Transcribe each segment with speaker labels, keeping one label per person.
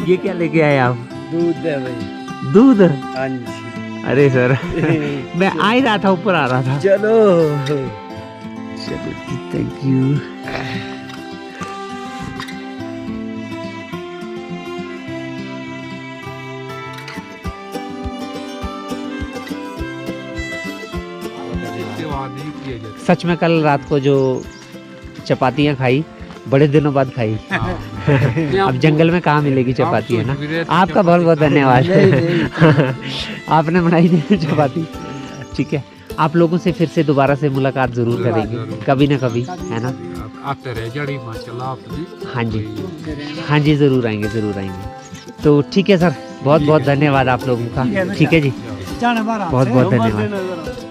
Speaker 1: ये क्या लेके आए आप?
Speaker 2: दूध है भाई।
Speaker 1: दूध?
Speaker 2: हाँ जी।
Speaker 1: अरे सर मैं आ ही रहा था, ऊपर आ रहा था।
Speaker 2: चलो
Speaker 1: चलो थैंक यू। सच में कल रात को जो चपातियाँ खाई, बड़े दिनों बाद खाई। अब जंगल में कहाँ मिलेगी चपाती, है ना। आपका बहुत बहुत धन्यवाद। आपने बनाई थी चपाती। ठीक है, आप लोगों से फिर से दोबारा से मुलाकात जरूर करेंगे, कभी ना कभी, है ना।
Speaker 3: आते रहे जड़ी माशाल्लाह आप भी।
Speaker 1: हाँ जी, हाँ जी, जरूर आएंगे, जरूर आएंगे। तो ठीक है सर, बहुत बहुत धन्यवाद आप लोगों का। ठीक है जी, बहुत बहुत धन्यवाद।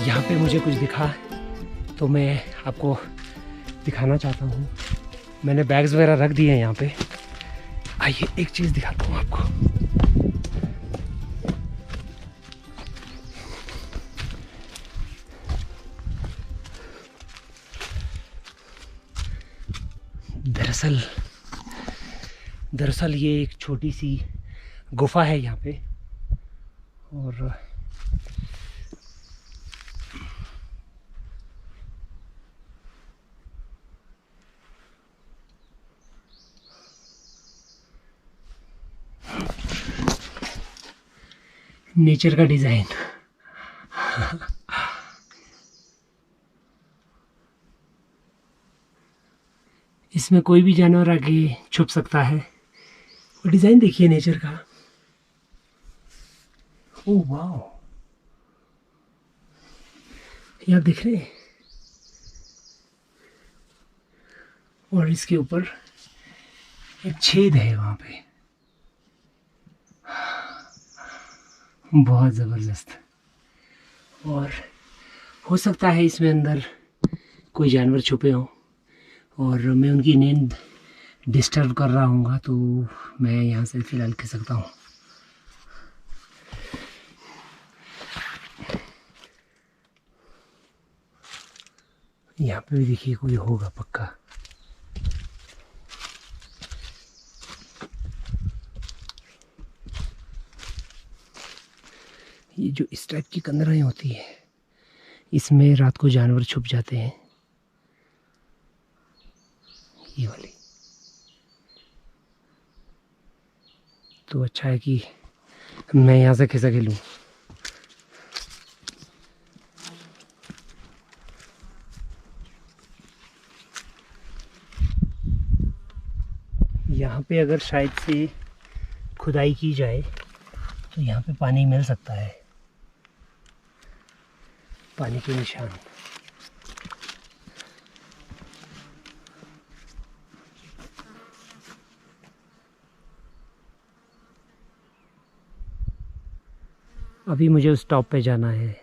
Speaker 1: यहाँ पे मुझे कुछ दिखा तो मैं आपको दिखाना चाहता हूँ। मैंने बैग्स वगैरह रख दिए हैं यहाँ पे। आइए एक चीज़ दिखाता हूँ आपको। दरअसल ये एक छोटी सी गुफा है यहाँ पे, और नेचर का डिज़ाइन। इसमें कोई भी जानवर आके छुप सकता है। और डिज़ाइन देखिए नेचर का। ओह वाह, ये आप देख रहे हैं। और इसके ऊपर एक छेद है वहाँ पे, बहुत ज़बरदस्त। और हो सकता है इसमें अंदर कोई जानवर छुपे हों और मैं उनकी नींद डिस्टर्ब कर रहा हूँगा, तो मैं यहाँ से फ़िलहाल खिसकता हूँ। यहाँ पे भी देखिए कोई होगा पक्का। ये जो इस टाइप की कंदराएं होती है, इसमें रात को जानवर छुप जाते हैं। ये वाली तो अच्छा है कि मैं यहाँ से खिसक लूँ। यहाँ पे अगर शायद से खुदाई की जाए तो यहाँ पे पानी मिल सकता है, पानी के निशान। अभी मुझे उस टॉप पे जाना है,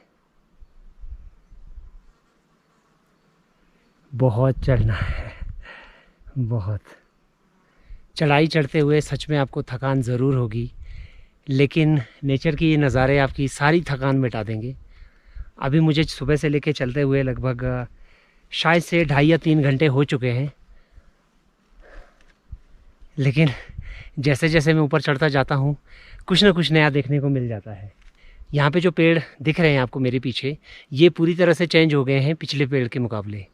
Speaker 1: बहुत चढ़ना है, बहुत। चढ़ाई चढ़ते हुए सच में आपको थकान ज़रूर होगी, लेकिन नेचर की ये नज़ारे आपकी सारी थकान मिटा देंगे। अभी मुझे सुबह से लेके चलते हुए लगभग शायद से 2.5 या 3 घंटे हो चुके हैं, लेकिन जैसे जैसे मैं ऊपर चढ़ता जाता हूँ कुछ ना कुछ नया देखने को मिल जाता है। यहाँ पे जो पेड़ दिख रहे हैं आपको मेरे पीछे, ये पूरी तरह से चेंज हो गए हैं पिछले पेड़ के मुकाबले।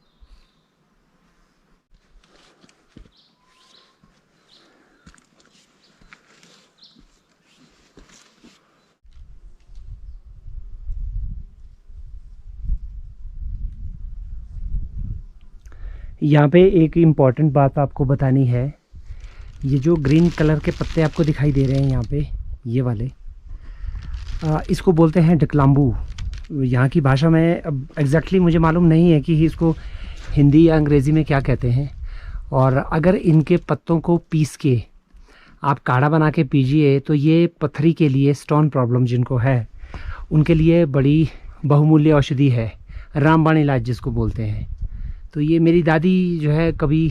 Speaker 1: यहाँ पे एक इम्पॉर्टेंट बात आपको बतानी है। ये जो ग्रीन कलर के पत्ते आपको दिखाई दे रहे हैं यहाँ पे,
Speaker 4: ये वाले, इसको बोलते हैं डकलाम्बू यहाँ की भाषा में। अब एग्जैक्टली मुझे मालूम नहीं है कि इसको हिंदी या अंग्रेज़ी में क्या कहते हैं। और अगर इनके पत्तों को पीस के आप काढ़ा बना के पीजिए तो ये पथरी के लिए, स्टोन प्रॉब्लम जिनको है उनके लिए बड़ी बहुमूल्य औषधि है, रामबाण इलाज जिसको बोलते हैं। तो ये मेरी दादी जो है कभी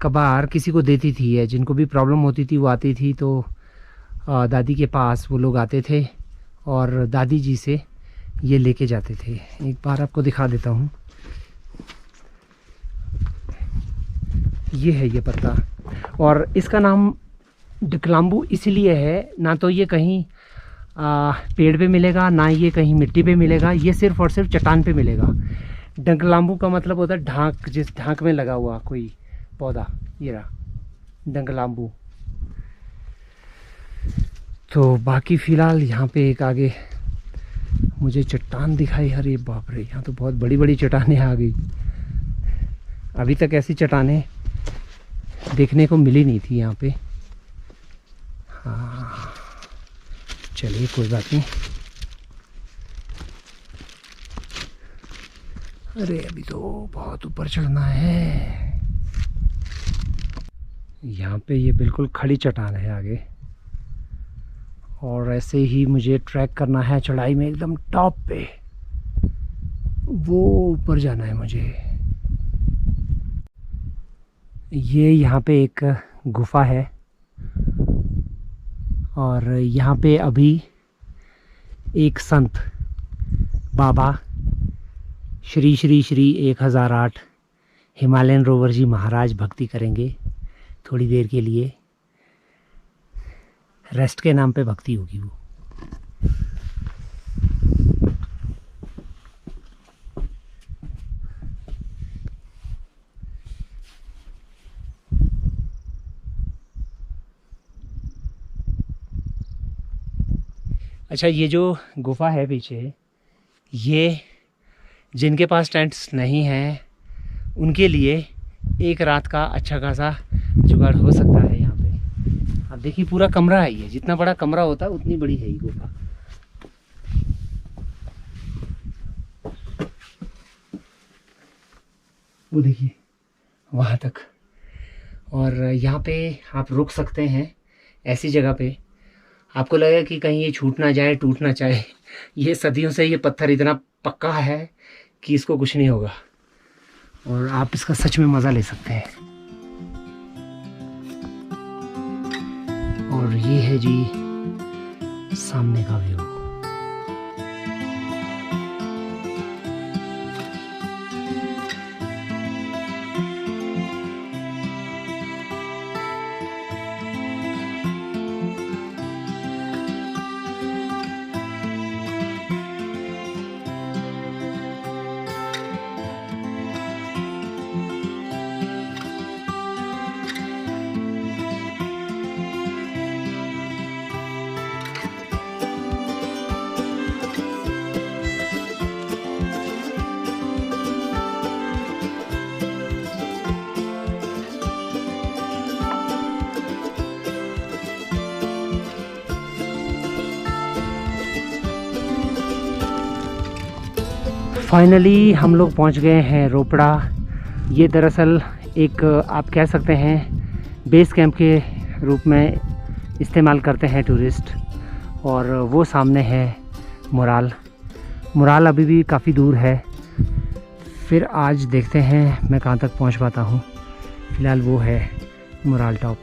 Speaker 4: कभार किसी को देती थी, है जिनको भी प्रॉब्लम होती थी वो आती थी, तो दादी के पास वो लोग आते थे और दादी जी से ये लेके जाते थे। एक बार आपको दिखा देता हूँ, ये है ये पत्ता। और इसका नाम डकलाम्बू इसलिए है, ना तो ये कहीं पेड़ पे मिलेगा, ना ये कहीं मिट्टी पे मिलेगा, ये सिर्फ़ और सिर्फ चट्टान पे मिलेगा। डकलाम्बू का मतलब होता है ढांक, जिस ढांक में लगा हुआ कोई पौधा, ये रहा डकलाम्बू। तो बाकी फ़िलहाल यहाँ पे एक आगे मुझे चट्टान दिखाई। अरे बाप रे, यहाँ तो बहुत बड़ी बड़ी चट्टानें आ गई। अभी तक ऐसी चट्टानें देखने को मिली नहीं थी यहाँ पे। हाँ चलिए कोई बात नहीं। अरे अभी तो बहुत ऊपर चढ़ना है। यहाँ पे ये बिल्कुल खड़ी चट्टान है आगे, और ऐसे ही मुझे ट्रैक करना है चढ़ाई में एकदम टॉप पे, वो ऊपर जाना है मुझे। ये यहाँ पे एक गुफा है और यहाँ पे अभी एक संत बाबा श्री श्री श्री 1008 हिमालयन रोवर जी महाराज भक्ति करेंगे थोड़ी देर के लिए। रेस्ट के नाम पे भक्ति होगी वो। अच्छा, ये जो गुफा है पीछे, ये जिनके पास टेंट्स नहीं हैं उनके लिए एक रात का अच्छा खासा जुगाड़ हो सकता है यहाँ पे। अब देखिए पूरा कमरा है ये, जितना बड़ा कमरा होता है उतनी बड़ी है ये गुफा। वो देखिए वहाँ तक। और यहाँ पे आप रुक सकते हैं ऐसी जगह पे, आपको लगेगा कि कहीं ये छूट ना जाए, टूट ना जाए। ये सदियों से ये पत्थर इतना पक्का है कि इसको कुछ नहीं होगा, और आप इसका सच में मज़ा ले सकते हैं। और ये है जी सामने का व्यू। फाइनली हम लोग पहुंच गए हैं रोपड़ा। ये दरअसल एक आप कह सकते हैं बेस कैंप के रूप में इस्तेमाल करते हैं टूरिस्ट। और वो सामने है मुराल। मुराल अभी भी काफ़ी दूर है, फिर आज देखते हैं मैं कहाँ तक पहुँच पाता हूँ। फ़िलहाल वो है मुराल टॉप।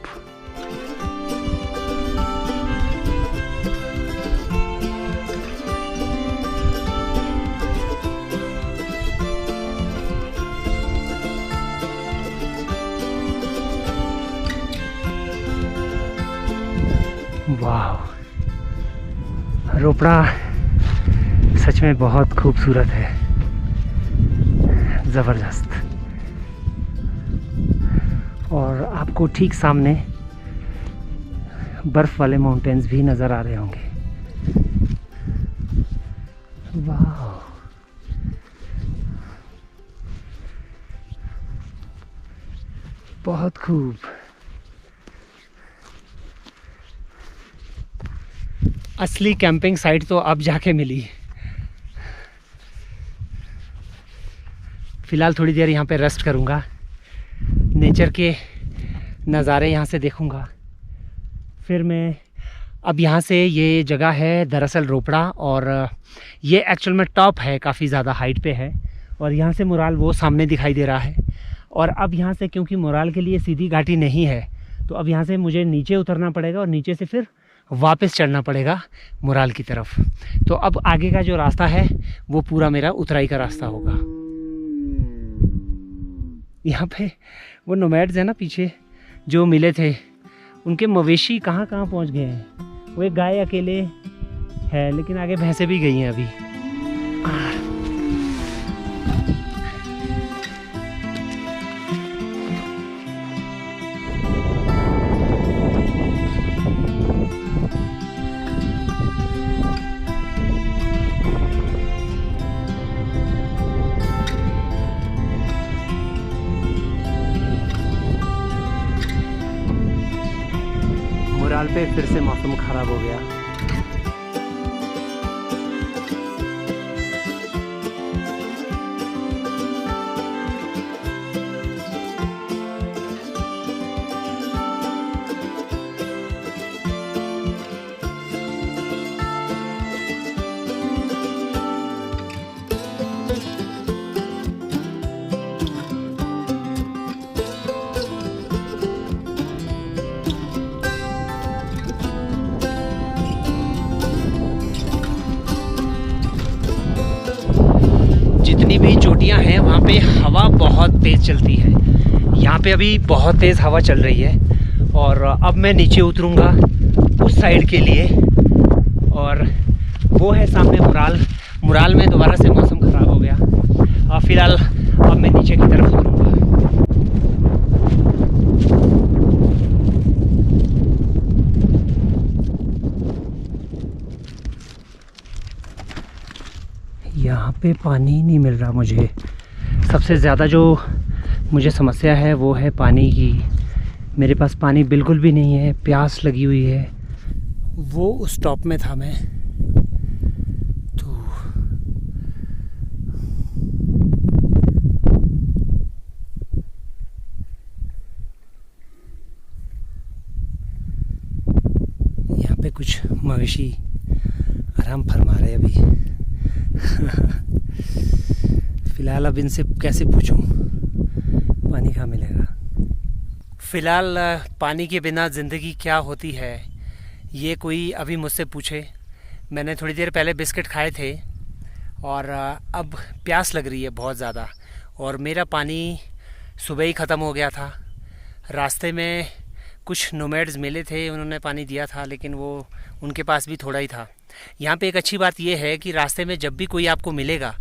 Speaker 4: वाह, रोपड़ा सच में बहुत खूबसूरत है, ज़बरदस्त। और आपको ठीक सामने बर्फ़ वाले माउंटेन्स भी नज़र आ रहे होंगे। वाह, बहुत खूब। असली कैंपिंग साइट तो अब जाके मिली। फ़िलहाल थोड़ी देर यहाँ पे रेस्ट करूँगा, नेचर के नज़ारे यहाँ से देखूँगा। फिर मैं अब यहाँ से, ये जगह है दरअसल रोपड़ा, और ये एक्चुअल में टॉप है, काफ़ी ज़्यादा हाइट पे है, और यहाँ से मुराल वो सामने दिखाई दे रहा है। और अब यहाँ से क्योंकि मुराल के लिए सीधी घाटी नहीं है, तो अब यहाँ से मुझे नीचे उतरना पड़ेगा और नीचे से फिर वापस चढ़ना पड़ेगा मुराल की तरफ। तो अब आगे का जो रास्ता है वो पूरा मेरा उतराई का रास्ता होगा। यहाँ पे वो नोमैड्स है ना पीछे जो मिले थे, उनके मवेशी कहाँ कहाँ पहुँच गए हैं। वो एक गाय अकेले है, लेकिन आगे भैंसें भी गई हैं अभी। मुराल पे फिर से मौसम ख़राब हो गया। जितनी भी चोटियां हैं वहाँ पे हवा बहुत तेज़ चलती है। यहाँ पे अभी बहुत तेज़ हवा चल रही है, और अब मैं नीचे उतरूँगा उस साइड के लिए, और वो है सामने मुराल। मुराल में दोबारा से मौसम ख़राब हो गया। फ़िलहाल अब मैं नीचे की तरफ उतरूँगा। यहाँ पे पानी नहीं मिल रहा मुझे। सबसे ज़्यादा जो मुझे समस्या है वो है पानी की। मेरे पास पानी बिल्कुल भी नहीं है, प्यास लगी हुई है। वो उस टॉप में था मैं, तो यहाँ पे कुछ मवेशी आराम फरमा रहे अभी। फ़िलहाल अब इनसे कैसे पूछूं पानी कहाँ मिलेगा। फ़िलहाल पानी के बिना ज़िंदगी क्या होती है, ये कोई अभी मुझसे पूछे। मैंने थोड़ी देर पहले बिस्किट खाए थे, और अब प्यास लग रही है बहुत ज़्यादा। और मेरा पानी सुबह ही ख़त्म हो गया था। रास्ते में कुछ नोमैड्स मिले थे, उन्होंने पानी दिया था, लेकिन वो उनके पास भी थोड़ा ही था। यहाँ पे एक अच्छी बात यह है कि रास्ते में जब भी कोई आपको मिलेगा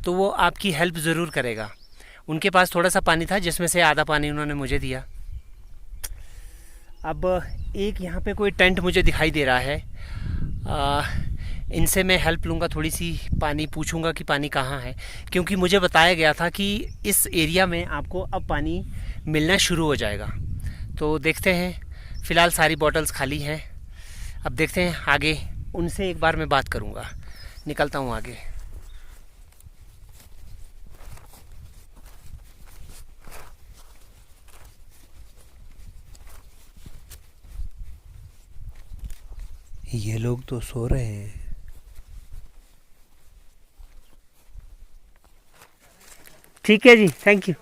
Speaker 4: तो वो आपकी हेल्प ज़रूर करेगा। उनके पास थोड़ा सा पानी था, जिसमें से आधा पानी उन्होंने मुझे दिया। अब एक यहाँ पे कोई टेंट मुझे दिखाई दे रहा है, इनसे मैं हेल्प लूँगा, थोड़ी सी पानी पूछूँगा कि पानी कहाँ है, क्योंकि मुझे बताया गया था कि इस एरिया में आपको अब पानी मिलना शुरू हो जाएगा। तो देखते हैं, फ़िलहाल सारी बॉटल्स खाली हैं। अब देखते हैं आगे, उनसे एक बार मैं बात करूँगा। निकलता हूँ आगे। ये लोग तो सो रहे हैं। ठीक है जी, thank you.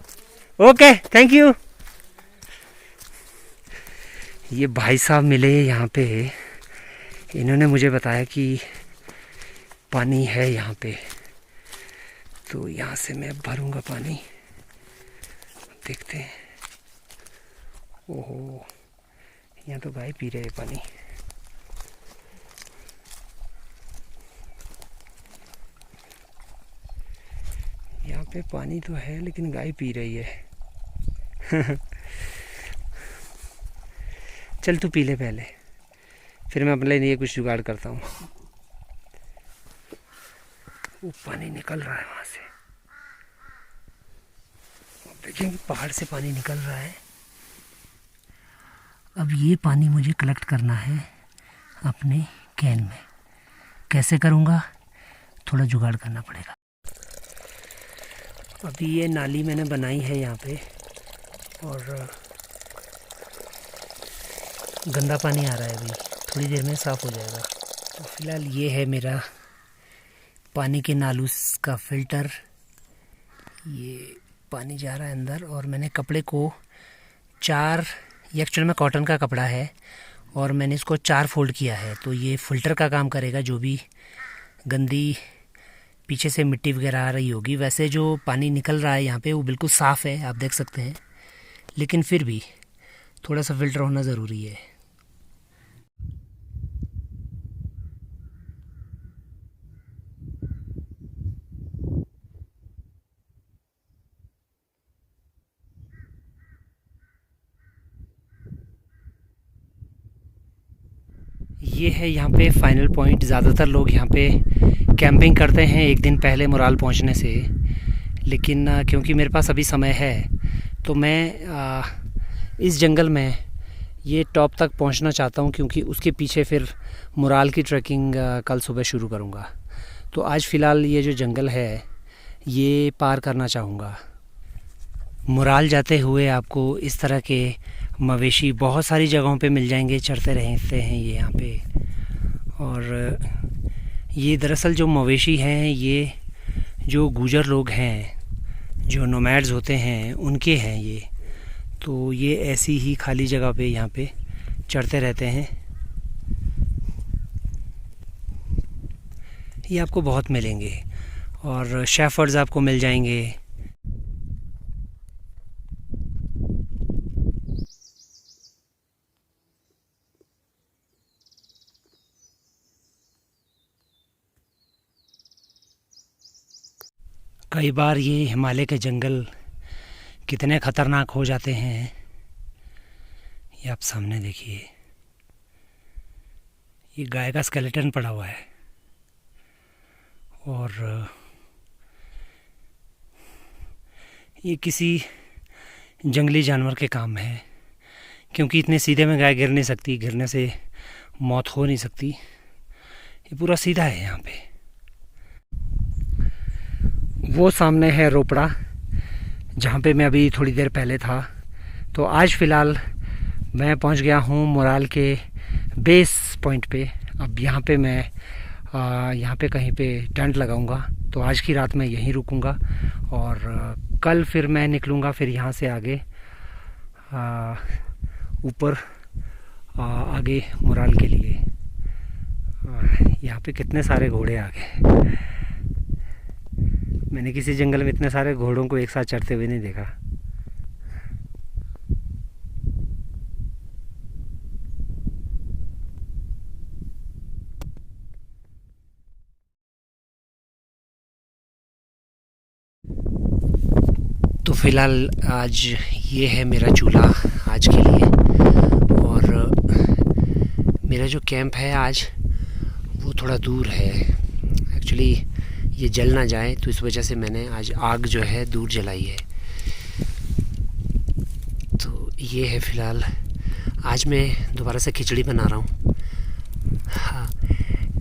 Speaker 4: Okay, thank you. ये भाई साहब मिले यहाँ पे, इन्होंने मुझे बताया कि पानी है यहाँ पे, तो यहाँ से मैं भरूंगा पानी। देखते हैं। ओहो, यहाँ तो गाय पी रहे हैं पानी। यहाँ पे पानी तो है, लेकिन गाय पी रही है। चल तू पी ले पहले, फिर मैं अपने लिए कुछ जुगाड़ करता हूँ। वो पानी निकल रहा है वहाँ से, देखिए पहाड़ से पानी निकल रहा है। अब ये पानी मुझे कलेक्ट करना है अपने कैन में। कैसे करूँगा, थोड़ा जुगाड़ करना पड़ेगा। अभी ये नाली मैंने बनाई है यहाँ पे और गंदा पानी आ रहा है, अभी थोड़ी देर में साफ़ हो जाएगा। तो फिलहाल ये है मेरा पानी के नालूस का फ़िल्टर। ये पानी जा रहा है अंदर और मैंने कपड़े को ये एक्चुअल में कॉटन का कपड़ा है और मैंने इसको 4 फोल्ड किया है। तो ये फ़िल्टर का काम करेगा, जो भी गंदी पीछे से मिट्टी वगैरह आ रही होगी। वैसे जो पानी निकल रहा है यहाँ पे वो बिल्कुल साफ़ है, आप देख सकते हैं, लेकिन फिर भी थोड़ा सा फ़िल्टर होना ज़रूरी है। ये है यहाँ पे फाइनल पॉइंट। ज़्यादातर लोग यहाँ पे कैंपिंग करते हैं एक दिन पहले मुराल पहुँचने से, लेकिन क्योंकि मेरे पास अभी समय है तो मैं इस जंगल में ये टॉप तक पहुँचना चाहता हूँ, क्योंकि उसके पीछे फिर मुराल की ट्रैकिंग कल सुबह शुरू करूँगा। तो आज फ़िलहाल ये जो जंगल है ये पार करना चाहूँगा। मुराल जाते हुए आपको इस तरह के मवेशी बहुत सारी जगहों पे मिल जाएंगे, चरते रहते हैं ये यहाँ पे। और ये दरअसल जो मवेशी हैं ये जो गुजर लोग हैं, जो नोमैड्स होते हैं, उनके हैं ये। तो ये ऐसी ही खाली जगह पे यहाँ पे चरते रहते हैं। ये आपको बहुत मिलेंगे और शेफर्ड्स आपको मिल जाएंगे। कई बार ये हिमालय के जंगल कितने ख़तरनाक हो जाते हैं, ये आप सामने देखिए। ये गाय का स्केलेटन पड़ा हुआ है और ये किसी जंगली जानवर के काम है, क्योंकि इतने सीधे में गाय गिर नहीं सकती, गिरने से मौत हो नहीं सकती। ये पूरा सीधा है यहाँ पे। वो सामने है रोपड़ा, जहाँ पे मैं अभी थोड़ी देर पहले था। तो आज फ़िलहाल मैं पहुँच गया हूँ मुराल के बेस पॉइंट पे। अब यहाँ पे मैं यहाँ पे कहीं पे टेंट लगाऊंगा। तो आज की रात मैं यहीं रुकूंगा और कल फिर मैं निकलूँगा फिर यहाँ से आगे ऊपर आगे मुराल के लिए। यहाँ पे कितने सारे घोड़े आ गए। मैंने किसी जंगल में इतने सारे घोड़ों को एक साथ चढ़ते हुए नहीं देखा। तो फिलहाल आज ये है मेरा चूल्हा आज के लिए। और मेरा जो कैंप है आज वो थोड़ा दूर है। एक्चुअली ये जल ना जाए तो इस वजह से मैंने आज आग जो है दूर जलाई है। तो ये है फ़िलहाल। आज मैं दोबारा से खिचड़ी बना रहा हूँ। हाँ,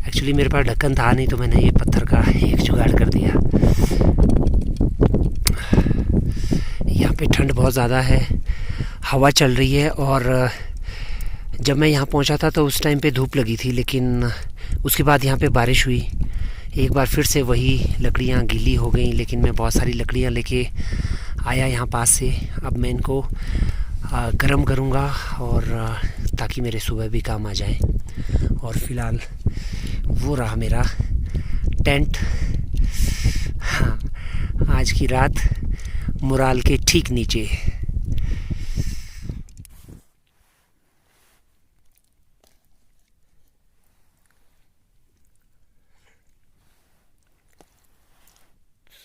Speaker 4: एक्चुअली मेरे पास ढक्कन था नहीं तो मैंने ये पत्थर का एक जुगाड़ कर दिया। यहाँ पे ठंड बहुत ज़्यादा है, हवा चल रही है और जब मैं यहाँ पहुँचा था तो उस टाइम पे धूप लगी थी, लेकिन उसके बाद यहाँ पे बारिश हुई। एक बार फिर से वही लकड़ियाँ गीली हो गई, लेकिन मैं बहुत सारी लकड़ियाँ लेके आया यहाँ पास से। अब मैं इनको गरम करूँगा और ताकि मेरे सुबह भी काम आ जाए। और फ़िलहाल वो रहा मेरा टेंट। हाँ, आज की रात मुराल के ठीक नीचे।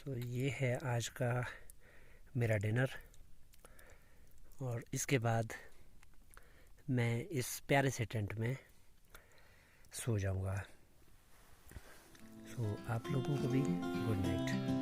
Speaker 4: तो ये है आज का मेरा डिनर और इसके बाद मैं इस प्यारे से टेंट में सो जाऊंगा। सो आप लोगों को भी गुड नाइट।